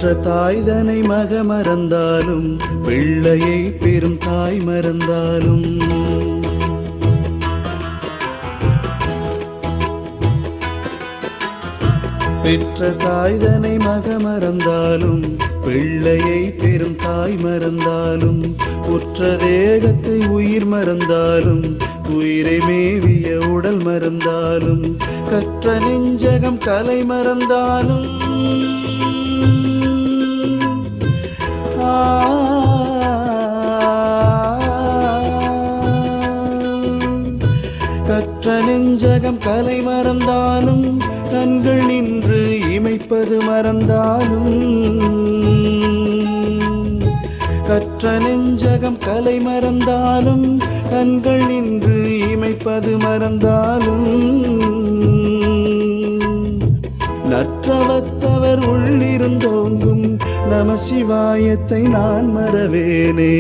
தாய்தனை மக மறந்தாலும் பிள்ளையை பெரும் தாய் மறந்தாலும் பெற்ற தாய்தனை மக மறந்தாலும் பிள்ளையை பெரும் தாய் மறந்தாலும் உற்ற தேகத்தை உயிர் மறந்தாலும் உயிரை மேவிய உடல் மறந்தாலும் கற்ற நெஞ்சகம் கலை மறந்தாலும் கற்ற நெஞ்சகம் கலை மறந்தாலும் கண்கள் நின்று இமைப்பது மறந்தாலும் கற்ற நெஞ்சகம் கலை மறந்தாலும் கண்கள் நின்று இமைப்பது மறந்தாலும் நற்றவத்தவர் உள்ளிருந்தோங்கும் நம சிவாயத்தை நான் மறவேனே.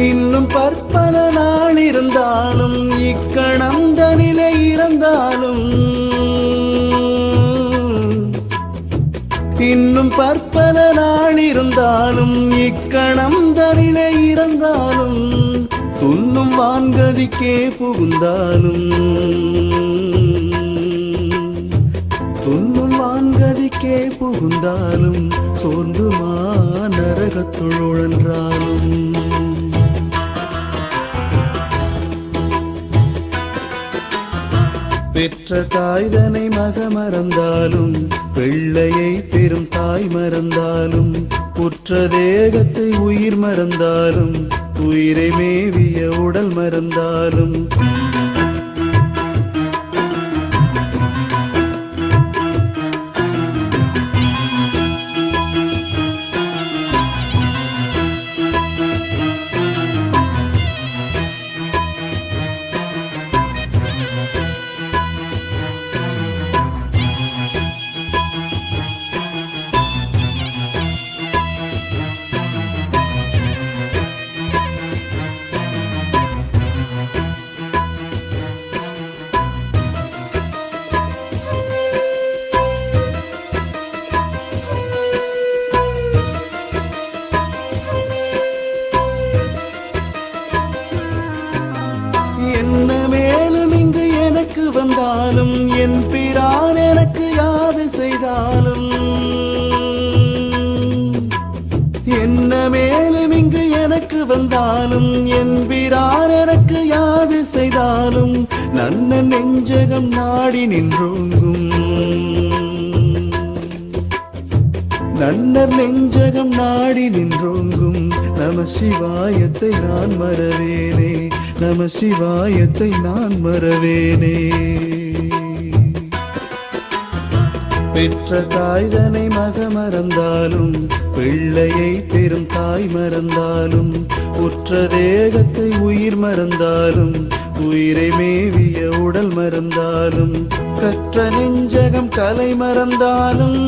இன்னும் பற்பல நாள் இருந்தாலும் இக்கணம் தனிலே இறந்தாலும் இன்னும் பற்பல நாள் இருந்தாலும் இக்கணம் தனிலே இறந்தாலும் துன்னும் வான்கதிக்கே புகுந்தாலும் துன்னும் வான்கதிக்கே புகுந்தாலும் சோர்ந்துமா நரகத்துள் உழன்றாலும் பெற்ற தாய்தனை மக மறந்தாலும் பிள்ளையை பெரும் தாய் மறந்தாலும் உற்ற தேகத்தை உயிர் மறந்தாலும் உயிரை மேவிய உடல் மறந்தாலும் என்ன மேலும் இங்கு எனக்கு வந்தாலும் என் பிரான் எனக்கு யாது செய்தாலும் என்ன மேலும் இங்கு எனக்கு வந்தாலும் என் பிரான் எனக்கு யாது செய்தாலும் நன்ன நெஞ்சகம் நாடி நின்றோங்கும் நன்னர் நெஞ்சகம் நாடி நின்றோங்கும் நம சிவாயத்தை நான் மறவேனே. நம சிவாயத்தை நான் மறவேனே. பெற்ற தாய்தனை மக மறந்தாலும் பிள்ளையை பெரும் தாய் மறந்தாலும் உற்ற தேகத்தை உயிர் மறந்தாலும் உயிரை மேவிய உடல் மறந்தாலும் கற்ற நெஞ்சகம் கலை மறந்தாலும்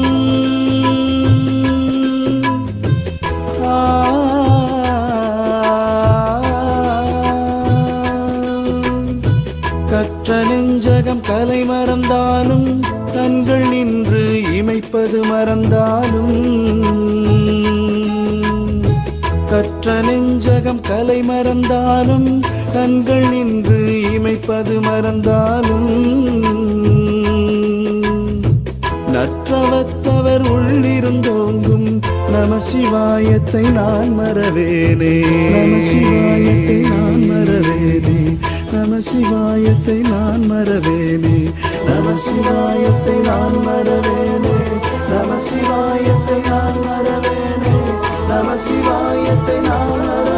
கற்ற நெஞ்சகம் கலை மறந்தாலும் கண்கள் நின்று இமைப்பது மறந்தாலும் கற்ற நெஞ்சகம் கலை மறந்தாலும் கண்கள் நின்று இமைப்பது மறந்தாலும் நற்றவத்தவர் உள்ளிருந்தோங்கும் நம சிவாயத்தை நான் மறவேனே. நம சிவாயத்தை நான் மறவேனே. நம சிவாயத்தை நான் மறவேனே, நம சிவாயத்தை நான் மறவேனே, நம சிவாயத்தை நான் மறவேனே, நம சிவாயத்தை நான் மறவேனே.